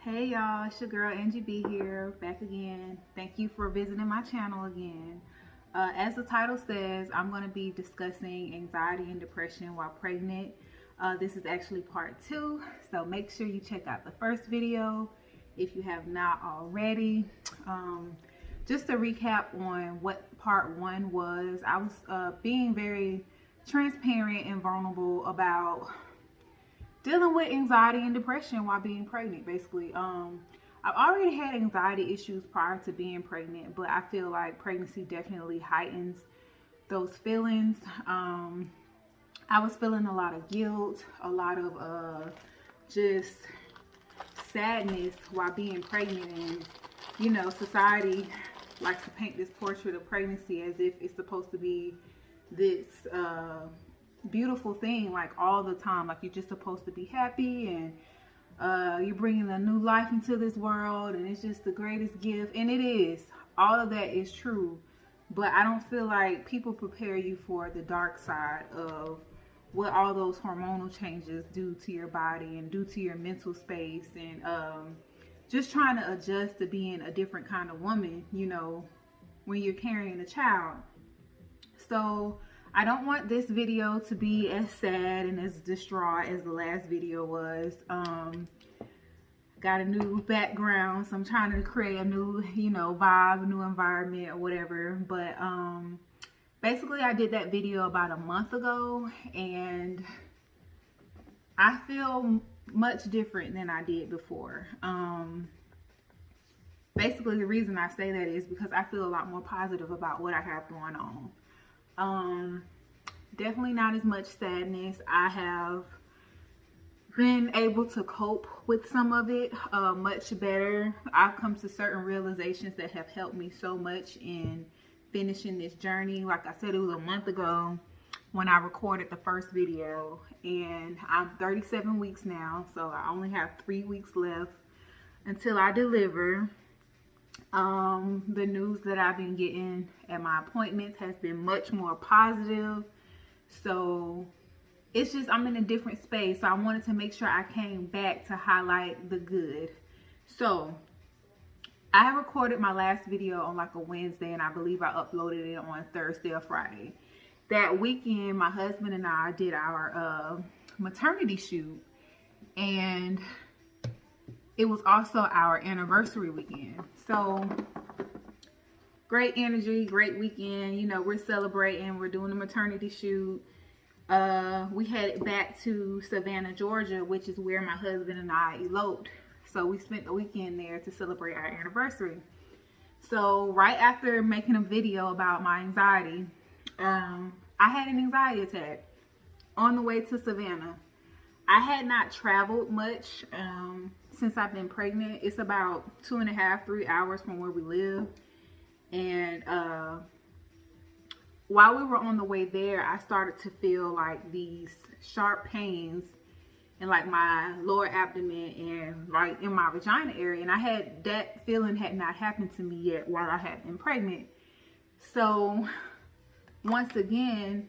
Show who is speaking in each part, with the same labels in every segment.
Speaker 1: Hey y'all, it's your girl Angie B here, back again. Thank you for visiting my channel again. As the title says, I'm going to be discussing anxiety and depression while pregnant. This is actually part 2, so make sure you check out the first video if you have not already. Just to recap on what part 1 was, I was being very transparent and vulnerable about dealing with anxiety and depression while being pregnant, basically. I've already had anxiety issues prior to being pregnant, but I feel like pregnancy definitely heightens those feelings. I was feeling a lot of guilt, a lot of just sadness while being pregnant, and you know, society likes to paint this portrait of pregnancy as if it's supposed to be this beautiful thing, like all the time, like you're just supposed to be happy and you're bringing a new life into this world and it's just the greatest gift, and it is. All of that is true, but I don't feel like people prepare you for the dark side of what all those hormonal changes do to your body and do to your mental space, and just trying to adjust to being a different kind of woman, you know, when you're carrying a child. So I don't want this video to be as sad and as distraught as the last video was. Got a new background, so I'm trying to create a new, you know, vibe, a new environment or whatever. But basically I did that video about a month ago and I feel much different than I did before. Basically the reason I say that is because I feel a lot more positive about what I have going on. Definitely not as much sadness. I have been able to cope with some of it much better. I've come to certain realizations that have helped me so much in finishing this journey. Like I said, it was a month ago when I recorded the first video, and I'm 37 weeks now, so I only have 3 weeks left until I deliver. The news that I've been getting at my appointments has been much more positive. So it's just, I'm in a different space. So I wanted to make sure I came back to highlight the good. So I recorded my last video on like a Wednesday, and I believe I uploaded it on Thursday or Friday. That weekend, my husband and I did our maternity shoot, and it was also our anniversary weekend. So great energy, great weekend. You know, we're celebrating, we're doing a maternity shoot. We headed back to Savannah, Georgia, which is where my husband and I eloped. So we spent the weekend there to celebrate our anniversary. So right after making a video about my anxiety, I had an anxiety attack on the way to Savannah. I had not traveled much since I've been pregnant. It's about 2.5, 3 hours from where we live. And while we were on the way there, I started to feel like these sharp pains in like my lower abdomen and like in my vagina area. And I had, that feeling had not happened to me yet while I had been pregnant. So once again,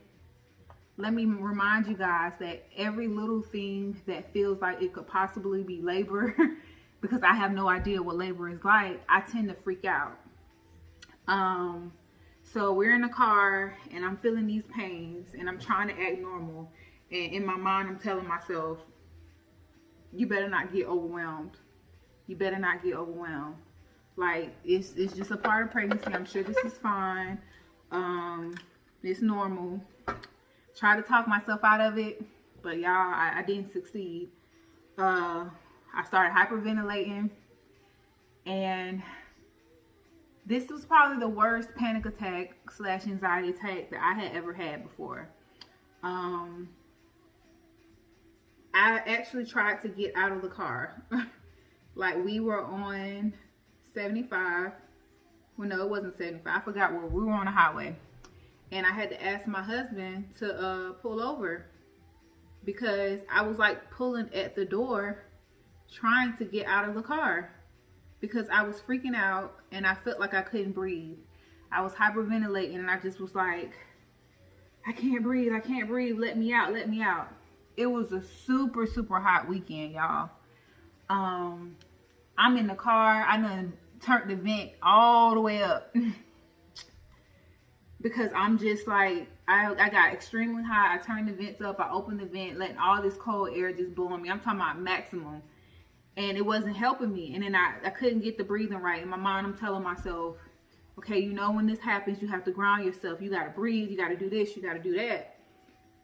Speaker 1: let me remind you guys that every little thing that feels like it could possibly be labor, because I have no idea what labor is like, I tend to freak out. So we're in the car and I'm feeling these pains and I'm trying to act normal. And in my mind, I'm telling myself, you better not get overwhelmed. You better not get overwhelmed. Like, it's just a part of pregnancy. I'm sure this is fine. It's normal. Try to talk myself out of it, but y'all, I didn't succeed. I started hyperventilating, and this was probably the worst panic attack / anxiety attack that I had ever had before. I actually tried to get out of the car. Like, we were on 75. Well, no, it wasn't 75. I forgot where we were, on a highway. And I had to ask my husband to pull over, because I was like pulling at the door trying to get out of the car because I was freaking out and I felt like I couldn't breathe. I was hyperventilating and I just was like, I can't breathe, I can't breathe, let me out, let me out. It was a super hot weekend, y'all. I'm in the car. I done turned the vent all the way up because I'm just like, I got extremely hot. I turned the vents up. I opened the vent, letting all this cold air just blow on me. I'm talking about maximum. And it wasn't helping me. And then I couldn't get the breathing right. In my mind, I'm telling myself, okay, you know, when this happens, you have to ground yourself. You got to breathe. You got to do this. You got to do that.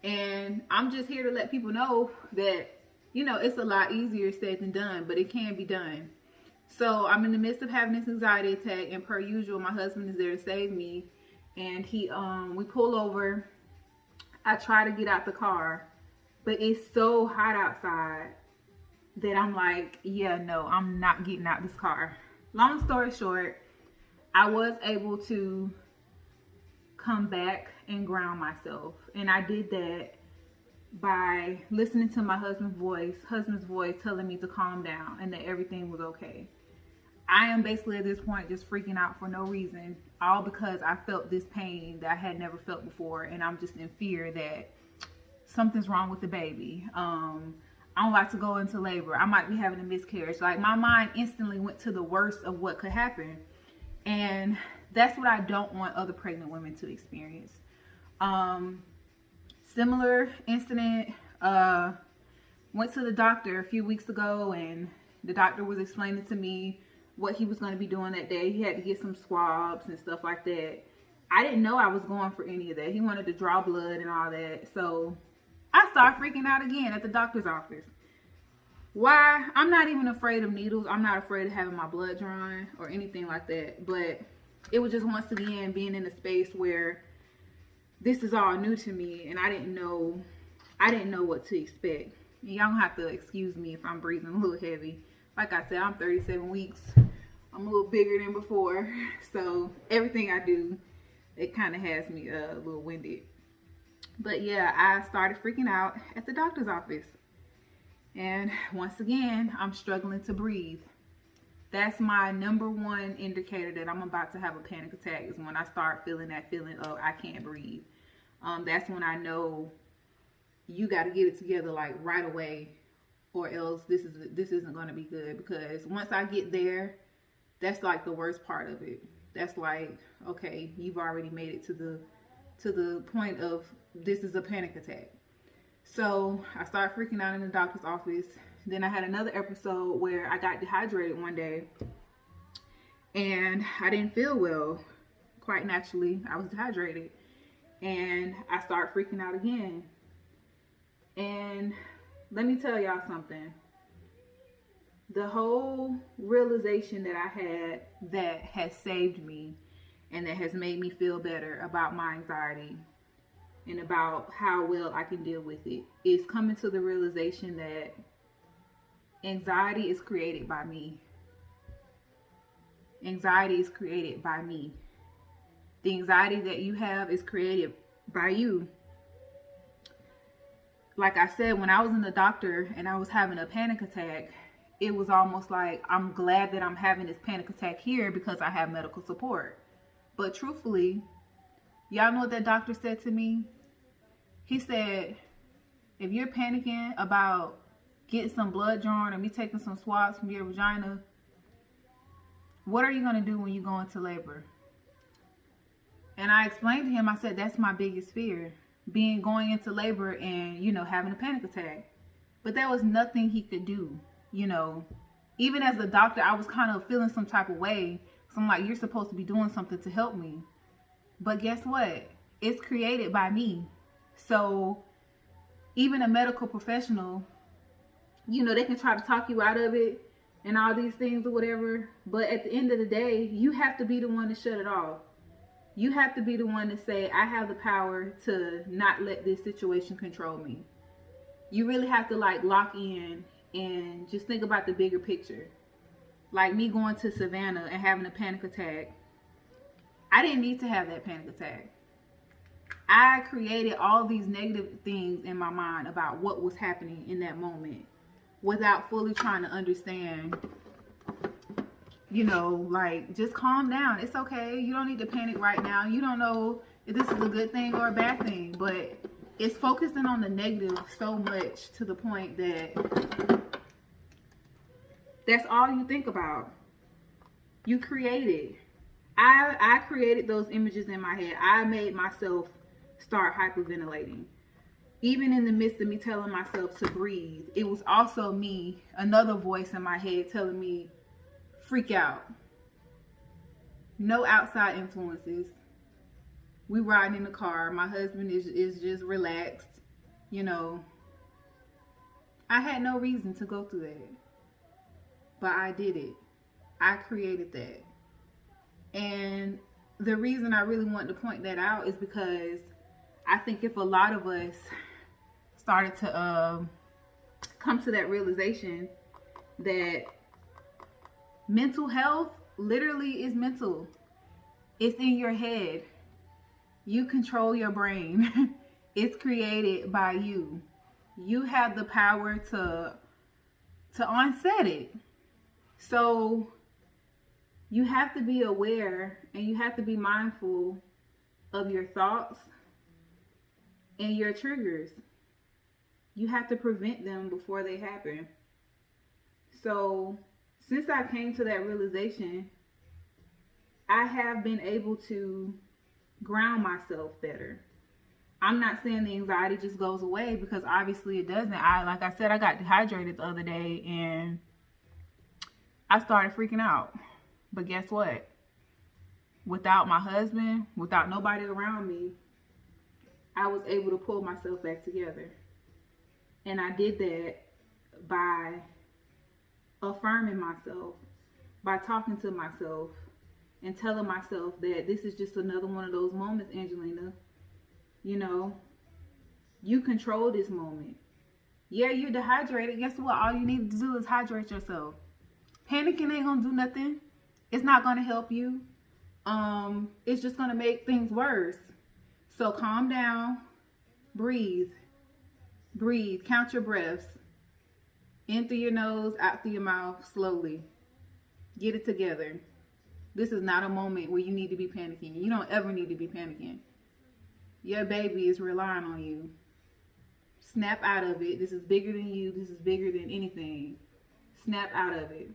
Speaker 1: And I'm just here to let people know that, you know, it's a lot easier said than done, but it can be done. So I'm in the midst of having this anxiety attack, and per usual, my husband is there to save me. And we pull over. I try to get out the car, but it's so hot outside that I'm like, yeah, no, I'm not getting out this car. Long story short, I was able to come back and ground myself. And I did that by listening to my husband's voice telling me to calm down and that everything was okay. I am basically at this point just freaking out for no reason, all because I felt this pain that I had never felt before, and I'm just in fear that something's wrong with the baby. I'm about to go into labor. I might be having a miscarriage. Like, my mind instantly went to the worst of what could happen, and that's what I don't want other pregnant women to experience. Similar incident. Went to the doctor a few weeks ago, and the doctor was explaining to me what he was going to be doing that day. He had to get some swabs and stuff like that. I didn't know I was going for any of that. He wanted to draw blood and all that. So I started freaking out again at the doctor's office. Why? I'm not even afraid of needles. I'm not afraid of having my blood drawn or anything like that. But it was just, once again, being in a space where this is all new to me, and I didn't know what to expect. And y'all don't have to excuse me if I'm breathing a little heavy. Like I said, I'm 37 weeks. I'm a little bigger than before. So everything I do, it kind of has me a little winded. But yeah, I started freaking out at the doctor's office. And once again, I'm struggling to breathe. That's my number one indicator that I'm about to have a panic attack, is when I start feeling that feeling of I can't breathe. That's when I know you got to get it together, like, right away, or else this isn't going to be good. Because once I get there, that's like the worst part of it. That's like, okay, you've already made it to the point of this is a panic attack. So I started freaking out in the doctor's office. Then I had another episode where I got dehydrated one day, and I didn't feel well. Quite naturally, I was dehydrated, and I started freaking out again. And let me tell y'all something. The whole realization that I had that has saved me and that has made me feel better about my anxiety and about how well I can deal with it is coming to the realization that anxiety is created by me. Anxiety is created by me. The anxiety that you have is created by you. Like I said, when I was in the doctor and I was having a panic attack, it was almost like, I'm glad that I'm having this panic attack here because I have medical support. But truthfully, y'all know what that doctor said to me? He said, if you're panicking about getting some blood drawn or me taking some swabs from your vagina, what are you going to do when you go into labor? And I explained to him, I said, that's my biggest fear, going into labor and, you know, having a panic attack. But there was nothing he could do, you know. Even as a doctor, I was kind of feeling some type of way. So I'm like, you're supposed to be doing something to help me. But guess what? It's created by me. So even a medical professional, you know, they can try to talk you out of it and all these things or whatever. But at the end of the day, you have to be the one to shut it off. You have to be the one to say, I have the power to not let this situation control me. You really have to, like, lock in and just think about the bigger picture. Like me going to Savannah and having a panic attack. I didn't need to have that panic attack. I created all these negative things in my mind about what was happening in that moment without fully trying to understand, you know, like, just calm down. It's okay. You don't need to panic right now. You don't know if this is a good thing or a bad thing, but it's focusing on the negative so much to the point that That's all you think about. You created. I created those images in my head. I made myself start hyperventilating. Even in the midst of me telling myself to breathe, it was also me, another voice in my head telling me, freak out. No outside influences. We riding in the car. My husband is just relaxed. You know, I had no reason to go through that. But I did it. I created that. And the reason I really want to point that out is because I think if a lot of us started to come to that realization that mental health literally is mental. It's in your head. You control your brain. It's created by you. You have the power to onset it. So you have to be aware and you have to be mindful of your thoughts and your triggers. You have to prevent them before they happen. So since I came to that realization, I have been able to ground myself better. I'm not saying the anxiety just goes away, because obviously it doesn't. Like I said, I got dehydrated the other day and I started freaking out. But guess what? Without my husband, without nobody around me, I was able to pull myself back together. And I did that by affirming myself, by talking to myself and telling myself that this is just another one of those moments, Angelina. You know, you control this moment. Yeah, you're dehydrated. Guess what? All you need to do is hydrate yourself. Panicking ain't gonna do nothing. It's not gonna help you. It's just gonna make things worse. So calm down, breathe, count your breaths. In through your nose, out through your mouth, slowly. Get it together. This is not a moment where you need to be panicking. You don't ever need to be panicking. Your baby is relying on you. Snap out of it. This is bigger than you. This is bigger than anything. Snap out of it.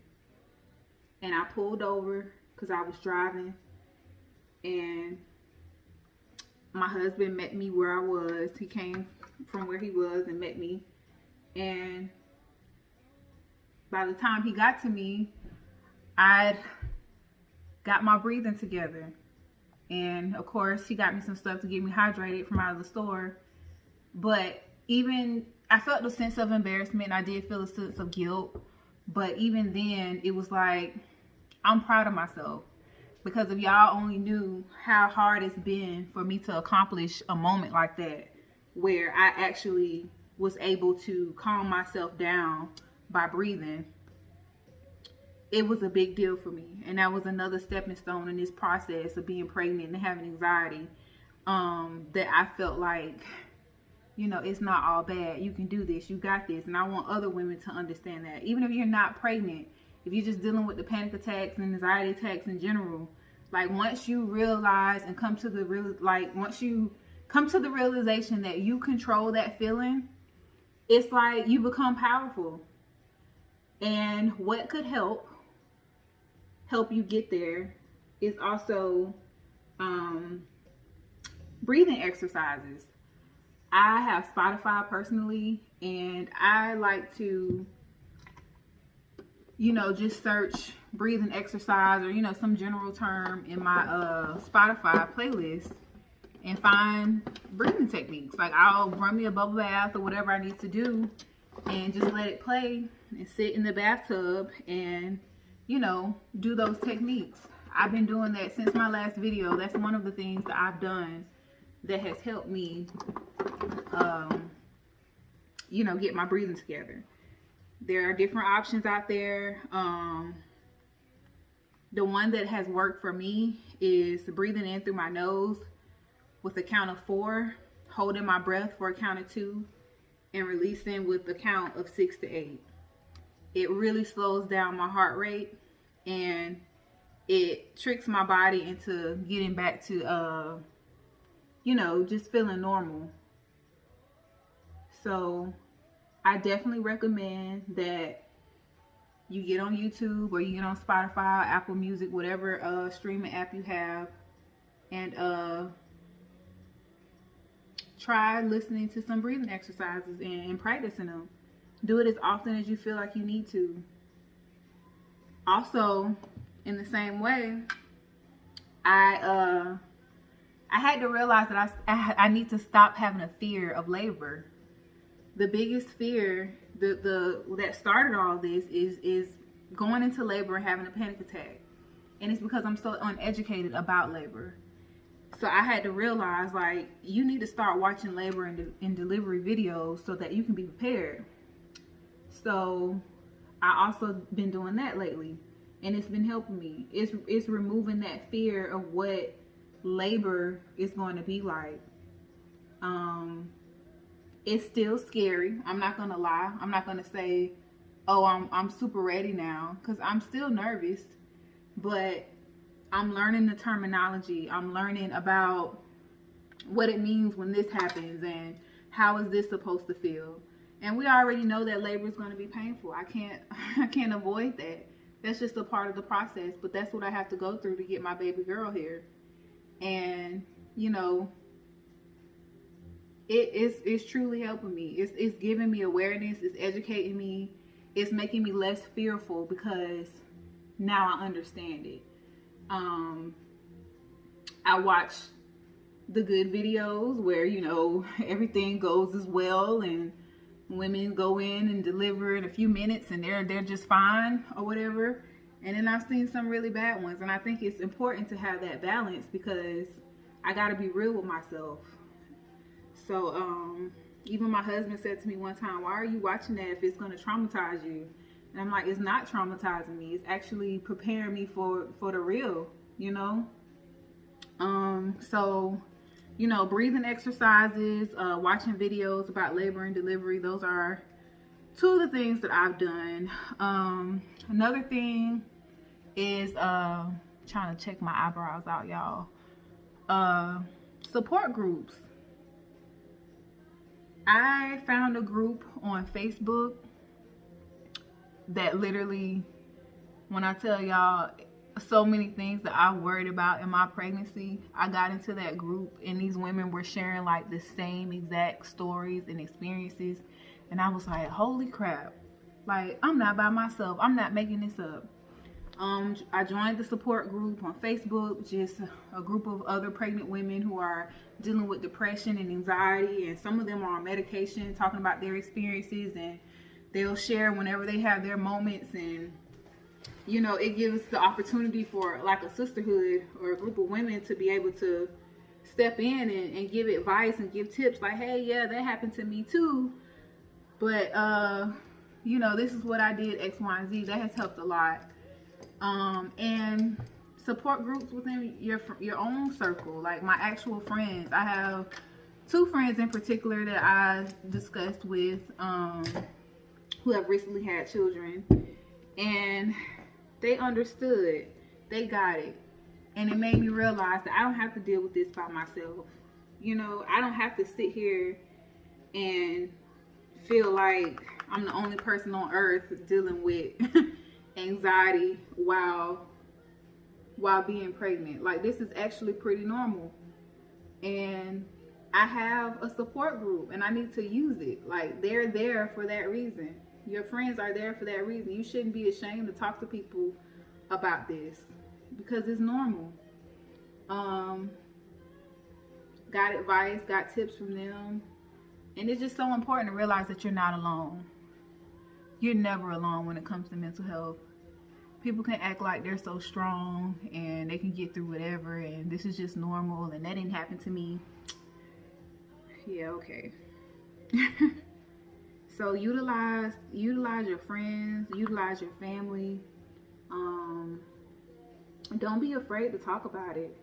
Speaker 1: And I pulled over because I was driving. And my husband met me where I was. He came from where he was and met me. And by the time he got to me, I'd got my breathing together. And of course, he got me some stuff to get me hydrated from out of the store. But even, I felt a sense of embarrassment. I did feel a sense of guilt. But even then, it was like, I'm proud of myself. Because if y'all only knew how hard it's been for me to accomplish a moment like that, where I actually was able to calm myself down by breathing, it was a big deal for me. And that was another stepping stone in this process of being pregnant and having anxiety, that I felt like, you know, it's not all bad. You can do this. You got this. And I want other women to understand that. Even if you're not pregnant, if you're just dealing with the panic attacks and anxiety attacks in general, like once you realize and come to the realization that you control that feeling, it's like you become powerful. And what could help you get there is also breathing exercises. I have Spotify personally, and I like to, you know, just search breathing exercise or, you know, some general term in my Spotify playlist and find breathing techniques. Like I'll run me a bubble bath or whatever I need to do and just let it play and sit in the bathtub and, you know, do those techniques. I've been doing that since my last video. That's one of the things that I've done that has helped me, you know, get my breathing together. There are different options out there. The one that has worked for me is breathing in through my nose with a count of 4, holding my breath for a count of 2, and releasing with a count of 6 to 8. It really slows down my heart rate, and it tricks my body into getting back to, you know, just feeling normal. So I definitely recommend that you get on YouTube or you get on Spotify, Apple Music, whatever streaming app you have, and try listening to some breathing exercises and practicing them. Do it as often as you feel like you need to. Also, in the same way, I had to realize that I need to stop having a fear of labor. The biggest fear that started all this is going into labor and having a panic attack. And it's because I'm so uneducated about labor. So I had to realize, like, you need to start watching labor and delivery videos so that you can be prepared. So I also been doing that lately, and it's been helping me. It's removing that fear of what labor is going to be like. It's still scary. I'm not gonna lie. I'm not gonna say, oh, I'm super ready now, because I'm still nervous, but I'm learning the terminology. I'm learning about what it means when this happens and how is this supposed to feel. And we already know that labor is going to be painful. I can't avoid that. That's just a part of the process, but that's what I have to go through to get my baby girl here. And, you know, it's truly helping me. It's giving me awareness. It's educating me. It's making me less fearful because now I understand it. I watch the good videos where, you know, everything goes as well and women go in and deliver in a few minutes and they're just fine or whatever. And then I've seen some really bad ones, and I think it's important to have that balance because I got to be real with myself. So even my husband said to me one time, why are you watching that if it's going to traumatize you? And I'm like, it's not traumatizing me. It's actually preparing me for the real, you know? So, you know, breathing exercises, watching videos about labor and delivery. Those are two of the things that I've done. Another thing is trying to check my eyebrows out, y'all. Support groups. I found a group on Facebook that literally, when I tell y'all so many things that I worried about in my pregnancy, I got into that group and these women were sharing like the same exact stories and experiences, and I was like, holy crap, like, I'm not by myself. I'm not making this up. I joined the support group on Facebook, just a group of other pregnant women who are dealing with depression and anxiety, and some of them are on medication, talking about their experiences, and they'll share whenever they have their moments. And you know, it gives the opportunity for like a sisterhood or a group of women to be able to step in and give advice and give tips like, hey, yeah, that happened to me too, but you know, this is what I did, X, Y, and Z. That has helped a lot. And support groups within your own circle, like my actual friends. I have two friends in particular that I discussed with, who have recently had children, and they understood, they got it, and it made me realize that I don't have to deal with this by myself. You know, I don't have to sit here and feel like I'm the only person on earth dealing with anxiety while being pregnant. Like, this is actually pretty normal, and I have a support group and I need to use it. Like, they're there for that reason. Your friends are there for that reason. You shouldn't be ashamed to talk to people about this because it's normal. Got advice, got tips from them, and it's just so important to realize that you're not alone. You're never alone when it comes to mental health. People can act like they're so strong and they can get through whatever, and this is just normal and that didn't happen to me. Yeah, okay. So utilize your friends, utilize your family. Don't be afraid to talk about it.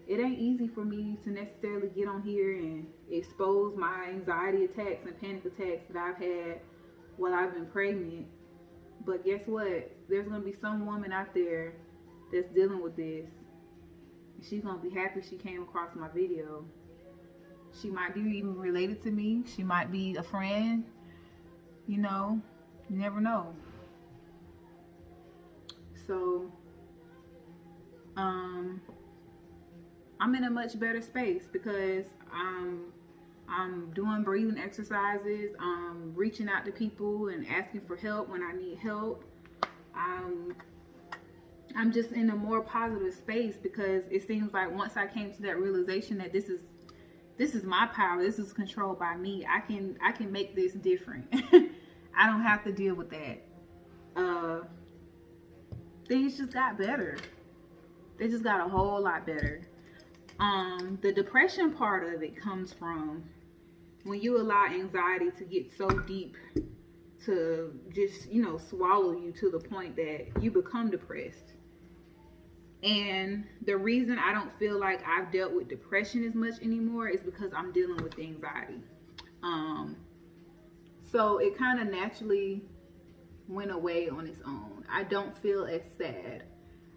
Speaker 1: It ain't easy for me to necessarily get on here and expose my anxiety attacks and panic attacks that I've had while I've been pregnant. But guess what? There's going to be some woman out there that's dealing with this. She's going to be happy she came across my video. She might be even related to me. She might be a friend. You know, you never know. So I'm in a much better space because I'm doing breathing exercises. I'm reaching out to people and asking for help when I need help. I'm just in a more positive space because it seems like once I came to that realization that this is my power, this is controlled by me. I can make this different. I don't have to deal with that. Things just got better. They just got a whole lot better. The depression part of it comes from when you allow anxiety to get so deep to just, swallow you to the point that you become depressed. And the reason I don't feel like I've dealt with depression as much anymore is because I'm dealing with anxiety. So it kind of naturally went away on its own. I don't feel as sad.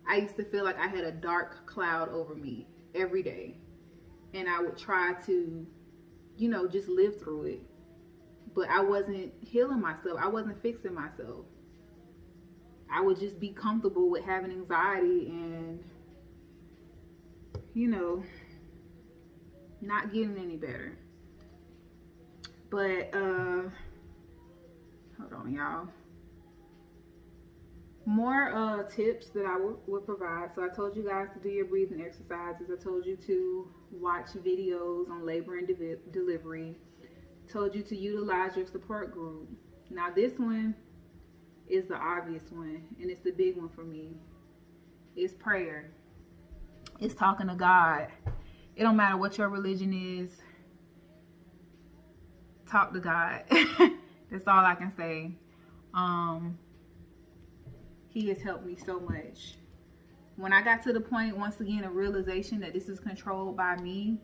Speaker 1: I used to feel like I had a dark cloud over me every day. And I would try to, just live through it. But I wasn't healing myself. I wasn't fixing myself. I would just be comfortable with having anxiety and, not getting any better. But, hold on, y'all. More tips that I would provide. So I told you guys to do your breathing exercises. I told you to watch videos on labor and delivery. Told you to utilize your support group. Now this one is the obvious one, and it's the big one for me. It's prayer. It's talking to God. It don't matter what your religion is. Talk to God. That's all I can say. He has helped me so much. When I got to the point, once again, of realization that this is controlled by me,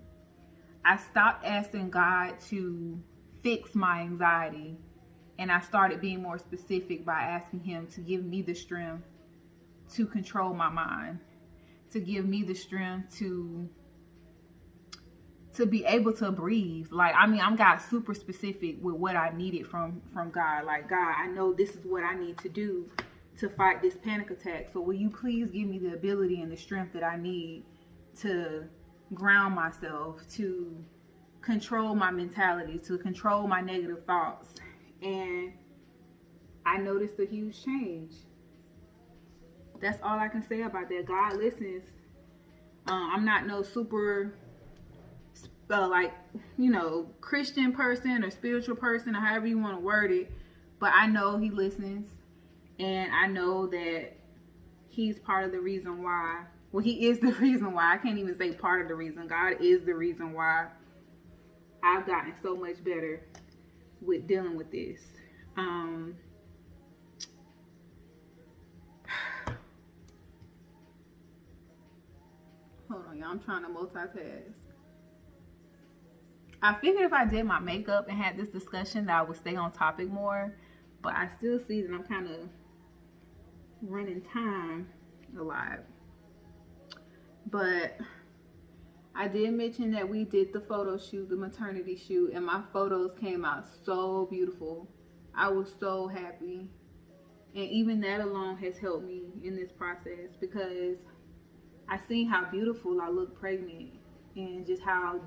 Speaker 1: I stopped asking God to fix my anxiety. And I started being more specific by asking him to give me the strength to control my mind, to give me the strength to be able to breathe. I'm got super specific with what I needed from God. Like, God, I know this is what I need to do to fight this panic attack. So will you please give me the ability and the strength that I need to ground myself, to control my mentality, to control my negative thoughts. And I noticed a huge change. That's all I can say about that. God listens. I'm not no super Christian person or spiritual person or however you want to word it, but I know he listens, and I know that he's part of the reason why. Well, he is the reason why. I can't even say part of the reason. God is the reason why I've gotten so much better with dealing with this. Hold on, y'all. I'm trying to multitask. I figured if I did my makeup and had this discussion that I would stay on topic more, but I still see that I'm kind of running time a lot. But I did mention that we did the photo shoot, the maternity shoot, and my photos came out so beautiful. I was so happy. And even that alone has helped me in this process, because I seen how beautiful I look pregnant, and just how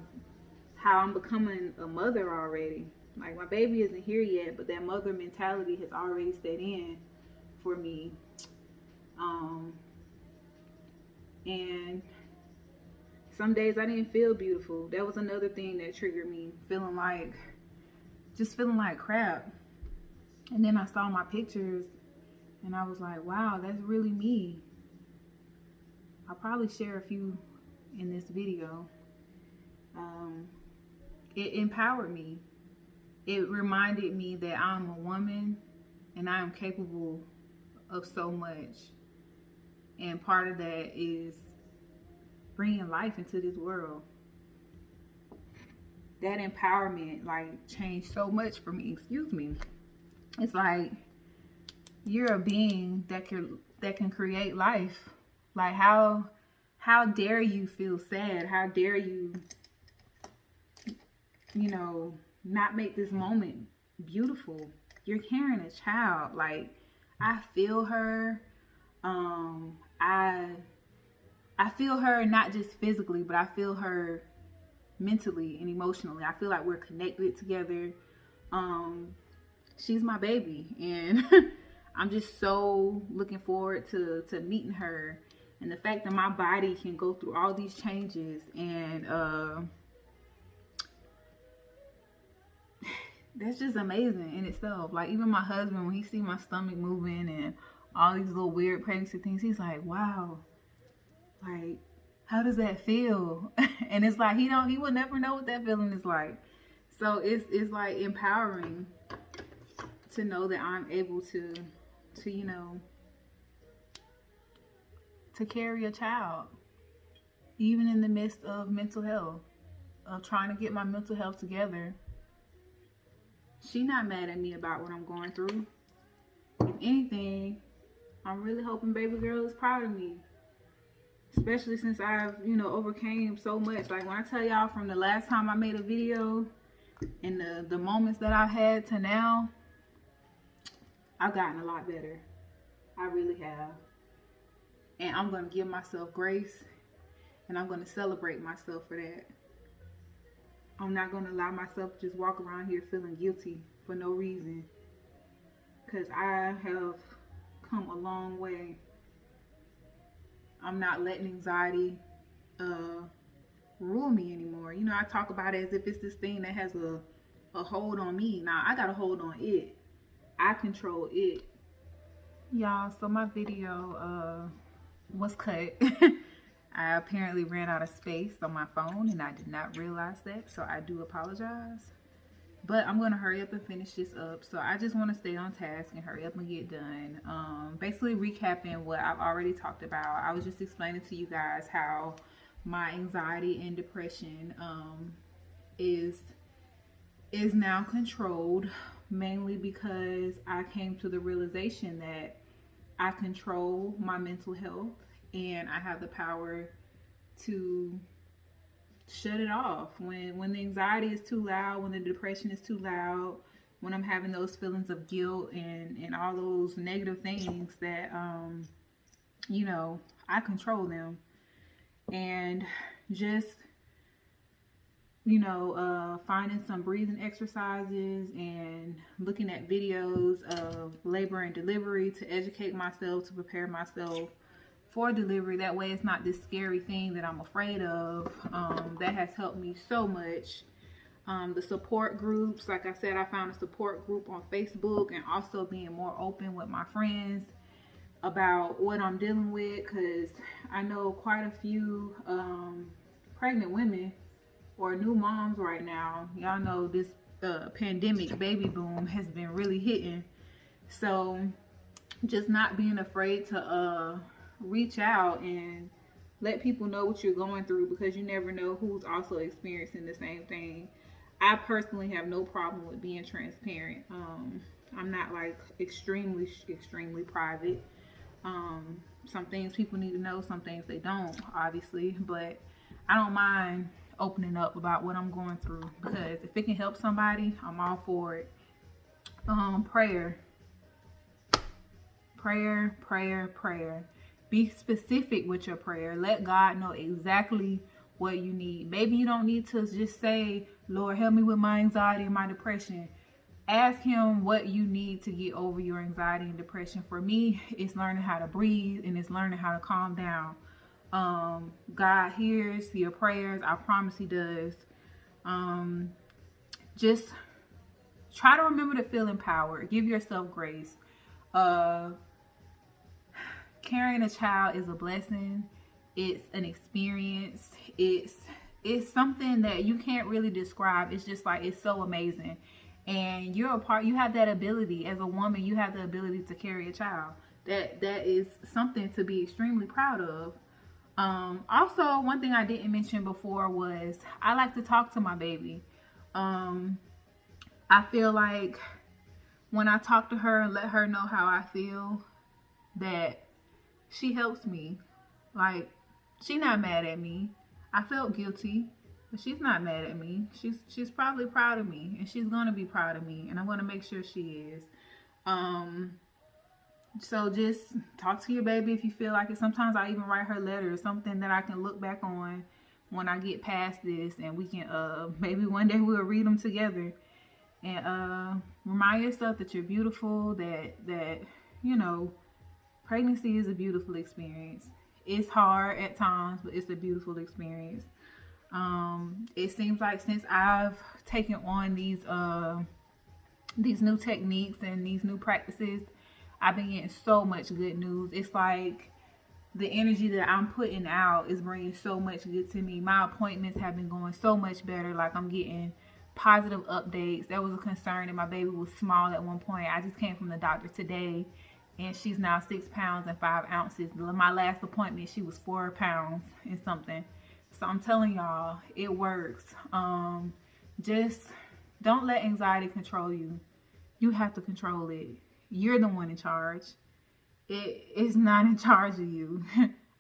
Speaker 1: I'm becoming a mother already. Like, my baby isn't here yet, but that mother mentality has already set in for me. And some days I didn't feel beautiful. That was another thing that triggered me, feeling like crap. And then I saw my pictures and I was like, wow, that's really me. I'll probably share a few in this video. It empowered me. It reminded me that I'm a woman and I am capable of so much. And part of that is bringing life into this world. That empowerment changed so much for me. Excuse me. It's like, you're a being that can create life. Like, how dare you feel sad? How dare you, not make this moment beautiful? You're carrying a child. Like, I feel her. I feel her not just physically, but I feel her mentally and emotionally. I feel like we're connected together. She's my baby, and I'm just so looking forward to meeting her, and the fact that my body can go through all these changes, and that's just amazing in itself. Like, even my husband, when he see my stomach moving and all these little weird pregnancy things, he's like, wow, like, how does that feel? And it's like, he will never know what that feeling is like. So it's like empowering to know that I'm able to you know, to carry a child, even in the midst of mental health, of trying to get my mental health together. She's not mad at me about what I'm going through. If anything, I'm really hoping baby girl is proud of me. Especially since I've, overcame so much. Like, when I tell y'all, from the last time I made a video and the moments that I've had to now, I've gotten a lot better. I really have. And I'm going to give myself grace, and I'm going to celebrate myself for that. I'm not going to allow myself to just walk around here feeling guilty for no reason. Because I have come a long way. I'm not letting anxiety rule me anymore. I talk about it as if it's this thing that has a hold on me. Now, I got a hold on it. I control it. Y'all, so my video was cut. I apparently ran out of space on my phone, and I did not realize that, so I do apologize. But I'm going to hurry up and finish this up. So I just want to stay on task and hurry up and get done. Basically recapping what I've already talked about. I was just explaining to you guys how my anxiety and depression is now controlled, mainly because I came to the realization that I control my mental health, and I have the power to shut it off when the anxiety is too loud, when the depression is too loud, when I'm having those feelings of guilt and all those negative things that I control them. And just finding some breathing exercises and looking at videos of labor and delivery to educate myself, to prepare myself for delivery. That way it's not this scary thing that I'm afraid of. That has helped me so much. The support groups, like I said, I found a support group on Facebook, and also being more open with my friends about what I'm dealing with, because I know quite a few pregnant women or new moms right now. Y'all know this pandemic baby boom has been really hitting. So just not being afraid to reach out and let people know what you're going through, because you never know who's also experiencing the same thing. I personally have no problem with being transparent. I'm not like extremely private. Some things people need to know, some things they don't, obviously, but I don't mind opening up about what I'm going through, because if it can help somebody, I'm all for it. Prayer. Be specific with your prayer. Let God know exactly what you need. Maybe you don't need to just say, Lord, help me with my anxiety and my depression. Ask him what you need to get over your anxiety and depression. For me, it's learning how to breathe, and it's learning how to calm down. God hears your prayers. I promise he does. Just try to remember to feel empowered. Give yourself grace. Carrying a child is a blessing. It's an experience. It's something that you can't really describe. It's just like, it's so amazing. And you have that ability. As a woman, you have the ability to carry a child. That is something to be extremely proud of. Also, one thing I didn't mention before was I like to talk to my baby. I feel like when I talk to her and let her know how I feel, that she helps me. Like, she's not mad at me. I felt guilty, but she's not mad at me. She's probably proud of me, and she's gonna be proud of me, and I'm gonna make sure she is. So just talk to your baby if you feel like it. Sometimes I even write her letters, something that I can look back on when I get past this, and we can maybe one day we'll read them together. And remind yourself that you're beautiful, that you know, pregnancy is a beautiful experience. It's hard at times, but it's a beautiful experience. It seems like since I've taken on these new techniques and these new practices, I've been getting so much good news. It's like the energy that I'm putting out is bringing so much good to me. My appointments have been going so much better. Like, I'm getting positive updates. There was a concern that my baby was small at one point. I just came from the doctor today, and she's now 6 pounds and 5 ounces. My last appointment, she was 4 pounds and something. So I'm telling y'all, it works. Just don't let anxiety control you. You have to control it. You're the one in charge. It is not in charge of you.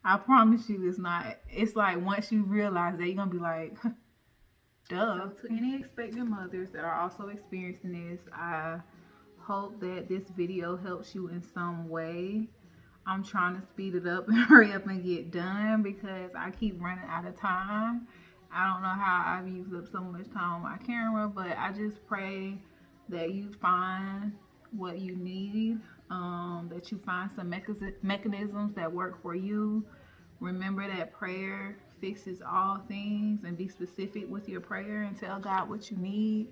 Speaker 1: I promise you it's not. It's like once you realize that, you're going to be like, duh. So to any expectant mothers that are also experiencing this, I hope that this video helps you in some way. I'm trying to speed it up and hurry up and get done because I keep running out of time. I don't know how I've used up so much time on my camera, but I just pray that you find what you need, that you find some mechanisms that work for you. Remember that prayer fixes all things, and be specific with your prayer and tell God what you need.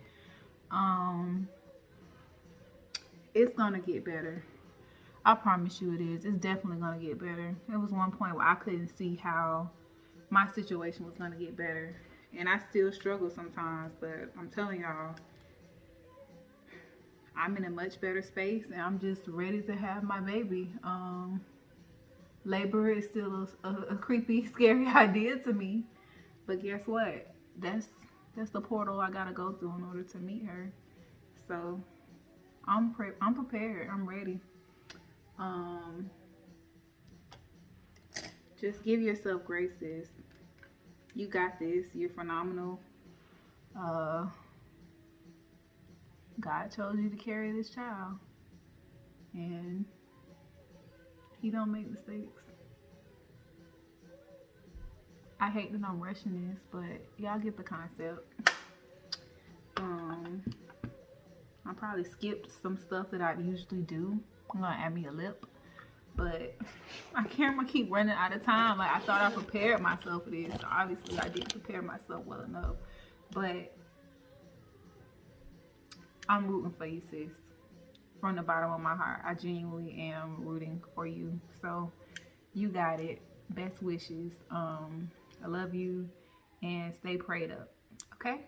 Speaker 1: It's gonna get better. I promise you it is. It's definitely gonna get better. There was one point where I couldn't see how my situation was gonna get better, and I still struggle sometimes, but I'm telling y'all, I'm in a much better space, and I'm just ready to have my baby. Labor is still a creepy, scary idea to me, but guess what? That's the portal I gotta go through in order to meet her. So I'm prepared. I'm ready. Just give yourself grace, sis. You got this. You're phenomenal. God chose you to carry this child, and he don't make mistakes. I hate that I'm rushing this, but y'all get the concept. I probably skipped some stuff that I usually do. I'm gonna add me a lip, but my camera keep running out of time. Like, I thought I prepared myself for this. So obviously I didn't prepare myself well enough, but I'm rooting for you, sis. From the bottom of my heart, I genuinely am rooting for you. So you got it. Best wishes. I love you, and stay prayed up. Okay?